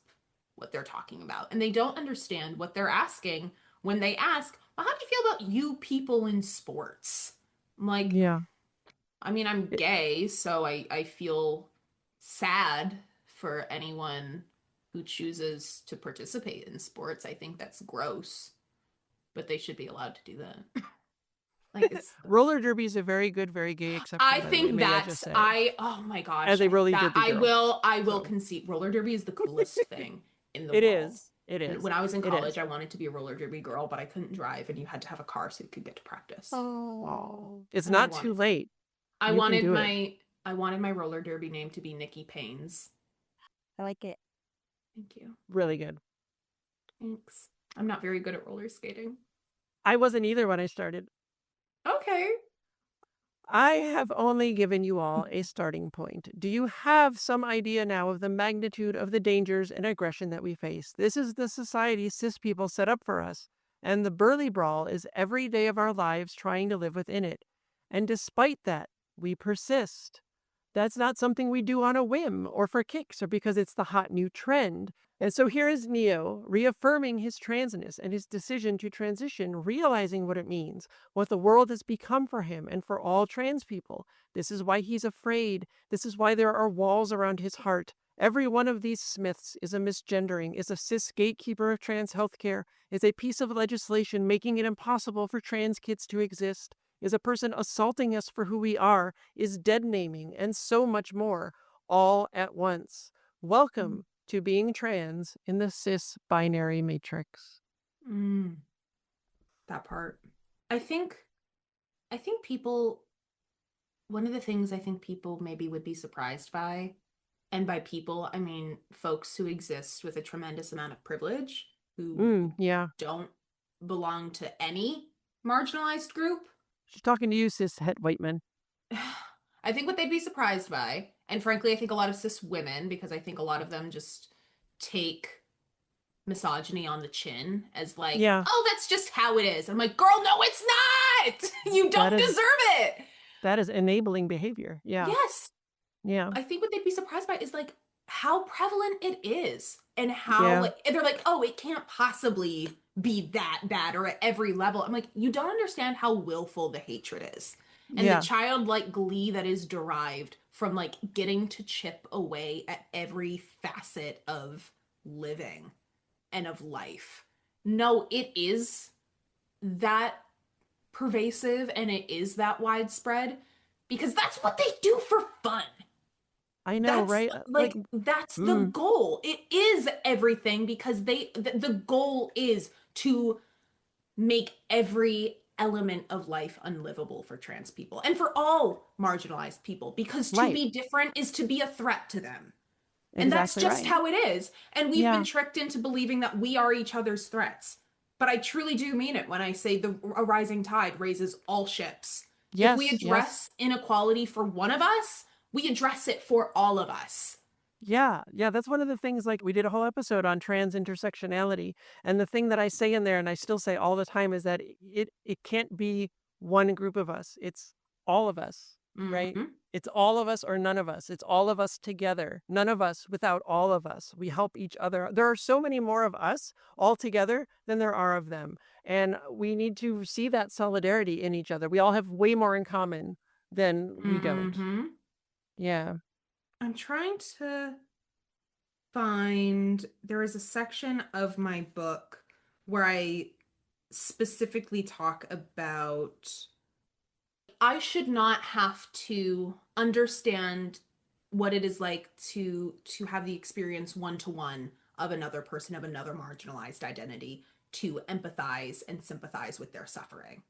what they're talking about, and they don't understand what they're asking when they ask, well, how do you feel about you people in sports? I'm like, I mean, I'm gay, so I feel sad for anyone who chooses to participate in sports. I think that's gross, but they should be allowed to do that. Like roller derby is a very good, very gay exception. I think that's oh my gosh. As a roller derby girl. I will concede roller derby is the coolest thing in the world. It is. When I was in college, I wanted to be a roller derby girl, but I couldn't drive, and you had to have a car so you could get to practice. Oh, it's not too late. I wanted my roller derby name to be Nikki Maines. I like it. Thank you. Really good. Thanks. I'm not very good at roller skating. I wasn't either when I started. Okay. I have only given you all a starting point. Do you have some idea now of the magnitude of the dangers and aggression that we face? This is the society cis people set up for us, and the burly brawl is every day of our lives trying to live within it. And despite that, we persist. That's not something we do on a whim or for kicks or because it's the hot new trend. And so here is Neo reaffirming his transness and his decision to transition, realizing what it means, what the world has become for him and for all trans people. This is why he's afraid. This is why there are walls around his heart. Every one of these Smiths is a misgendering, is a cis gatekeeper of trans healthcare, is a piece of legislation making it impossible for trans kids to exist, is a person assaulting us for who we are, is dead naming, and so much more, all at once. Welcome to being trans in the cis binary matrix. That part. I think people, one of the things I think people maybe would be surprised by, and by people, I mean folks who exist with a tremendous amount of privilege, who don't belong to any marginalized group. She's talking to you, cis het white men. I think what they'd be surprised by, and frankly, I think a lot of cis women, because I think a lot of them just take misogyny on the chin as like, oh, that's just how it is. I'm like, girl, no, it's not. You don't deserve it. That is enabling behavior. Yeah. Yes. Yeah. I think what they'd be surprised by is like how prevalent it is and how they're like, oh, it can't possibly be that bad or at every level. I'm like, you don't understand how willful the hatred is. And the childlike glee that is derived from like getting to chip away at every facet of living and of life. No, it is that pervasive and it is that widespread because that's what they do for fun. I know, right? Like that's the goal. It is everything because the goal is to make every element of life unlivable for trans people and for all marginalized people because to be different is to be a threat to them. And that's just how it is. And we've been tricked into believing that we are each other's threats. But I truly do mean it when I say a rising tide raises all ships. If we address inequality for one of us, we address it for all of us. Yeah, that's one of the things, like we did a whole episode on trans intersectionality. And the thing that I say in there, and I still say all the time, is that it can't be one group of us. It's all of us, right? It's all of us or none of us. It's all of us together. None of us without all of us. We help each other. There are so many more of us all together than there are of them. And we need to see that solidarity in each other. We all have way more in common than we don't. Yeah. I'm trying to find, there is a section of my book where I specifically talk about I should not have to understand what it is like to have the experience one-to-one of another person, of another marginalized identity, to empathize and sympathize with their suffering.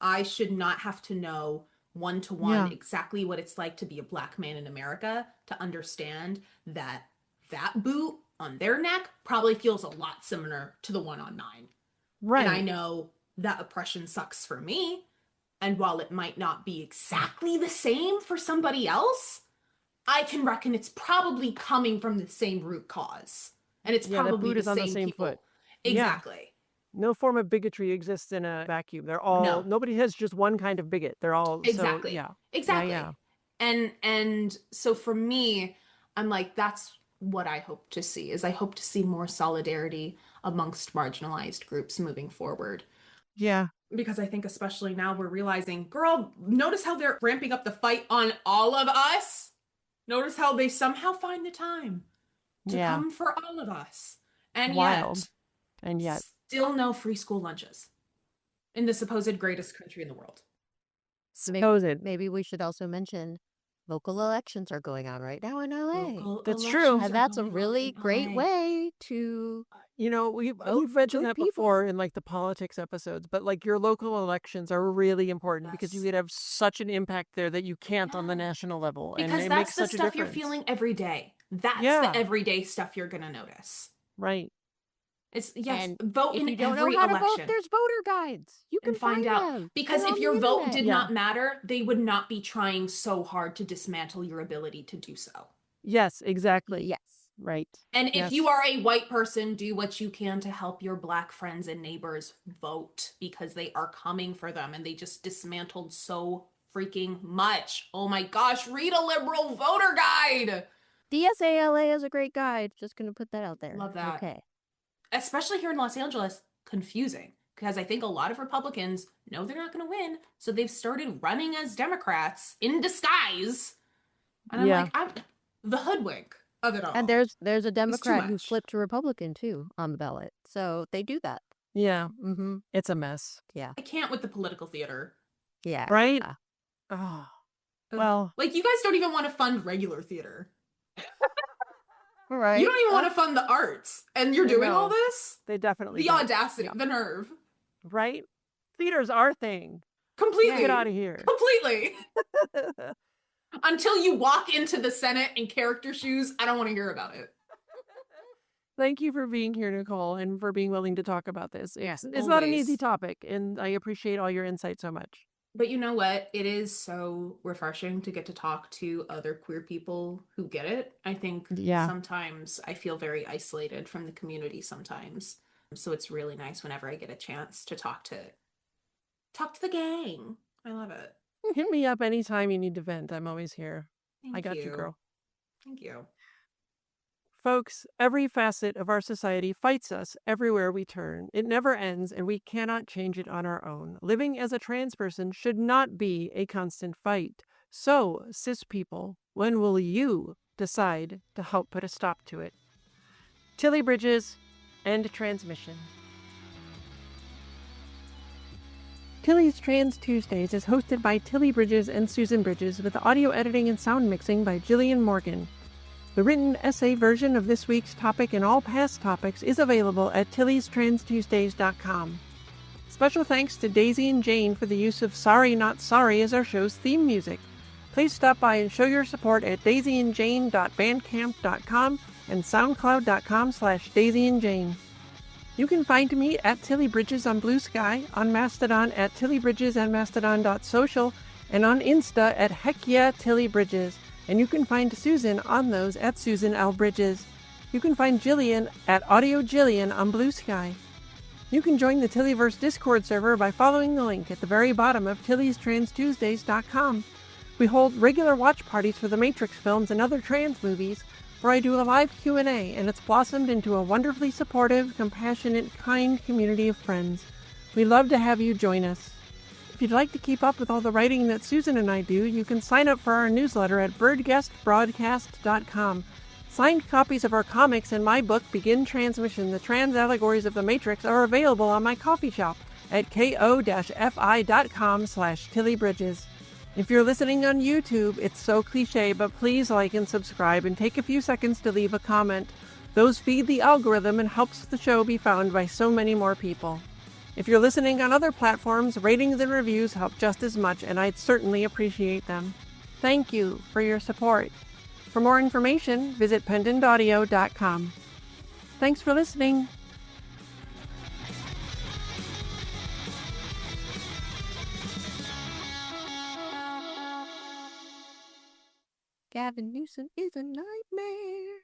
I should not have to know one-to-one exactly what it's like to be a Black man in America to understand that boot on their neck probably feels a lot similar to the one on mine. Right. And I know that oppression sucks for me. And while it might not be exactly the same for somebody else, I can reckon it's probably coming from the same root cause. And it's probably the boot is on the same people. Foot. Exactly. Yeah. No form of bigotry exists in a vacuum. They're all, nobody has just one kind of bigot. They're all, exactly. So, Exactly. And so for me, I'm like, that's what I hope to see, is I hope to see more solidarity amongst marginalized groups moving forward. Yeah. Because I think especially now we're realizing, girl, notice how they're ramping up the fight on all of us. Notice how they somehow find the time to come for all of us. And yet, still no free school lunches in the supposed greatest country in the world. Maybe we should also mention local elections are going on right now in LA. That's true. And that's a really great way to, we've mentioned that before in like the politics episodes, but like your local elections are really important because you could have such an impact there that you can't on the national level. Because and that's the such stuff you're feeling every day. That's the everyday stuff you're going to notice. Right. And vote if in you don't every know how to vote, election. there's voter guides. You can And find out. them. Because They're if on your the vote internet. did not matter, they would not be trying so hard to dismantle your ability to do so. Yes, exactly. Yes. Right. And if you are a white person, do what you can to help your Black friends and neighbors vote, because they are coming for them and they just dismantled so freaking much. Oh my gosh, read a liberal voter guide. DSALA is a great guide. Just going to put that out there. Love that. Okay. Especially here in Los Angeles, confusing, because I think a lot of Republicans know they're not going to win, so they've started running as Democrats in disguise. And I'm like, I'm the hoodwink of it all. And there's a Democrat who flipped to Republican too on the ballot. So they do that. Yeah. It's a mess. Yeah. I can't with the political theater. Yeah. Right? Oh. Well, like, you guys don't even want to fund regular theater. Right. You don't even want to fund the arts, and you're doing all this? They definitely The don't. audacity, the nerve. Right? Theater's our thing. Completely. Get out of here. Completely. Until you walk into the Senate in character shoes, I don't want to hear about it. Thank you for being here, Nicole, and for being willing to talk about this. Yes, It's not an easy topic, and I appreciate all your insight so much. But you know what? It is so refreshing to get to talk to other queer people who get it. I think sometimes I feel very isolated from the community sometimes. So it's really nice whenever I get a chance to talk to the gang. I love it. Hit me up anytime you need to vent. I'm always here. I got you, girl. Thank you. Folks, every facet of our society fights us everywhere we turn. It never ends, and we cannot change it on our own. Living as a trans person should not be a constant fight. So, cis people, when will you decide to help put a stop to it? Tilly Bridges, end transmission. Tilly's Trans Tuesdays is hosted by Tilly Bridges and Susan Bridges, with audio editing and sound mixing by Jillian Morgan. The written essay version of this week's topic and all past topics is available at tillystranstuesdays.com. Special thanks to Daisy and Jane for the use of Sorry Not Sorry as our show's theme music. Please stop by and show your support at daisyandjane.bandcamp.com and soundcloud.com/daisyandjane. You can find me at Tilly Bridges on Blue Sky, on Mastodon at Tilly Bridges and mastodon.social, and on Insta at Heck Yeah Tilly Bridges. And you can find Susan on those at Susan L. Bridges. You can find Jillian at Audio Jillian on Blue Sky. You can join the Tillyverse Discord server by following the link at the very bottom of TillysTransTuesdays.com. We hold regular watch parties for the Matrix films and other trans movies, where I do a live Q&A, and it's blossomed into a wonderfully supportive, compassionate, kind community of friends. We love to have you join us. If you'd like to keep up with all the writing that Susan and I do, you can sign up for our newsletter at birdguestbroadcast.com. Signed copies of our comics and my book, Begin Transmission, The Trans Allegories of the Matrix, are available on my coffee shop at ko-fi.com/tillybridges. If you're listening on YouTube, it's so cliche, but please like and subscribe and take a few seconds to leave a comment. Those feed the algorithm and helps the show be found by so many more people. If you're listening on other platforms, ratings and reviews help just as much, and I'd certainly appreciate them. Thank you for your support. For more information, visit pendantaudio.com. Thanks for listening. Gavin Newsom is a nightmare.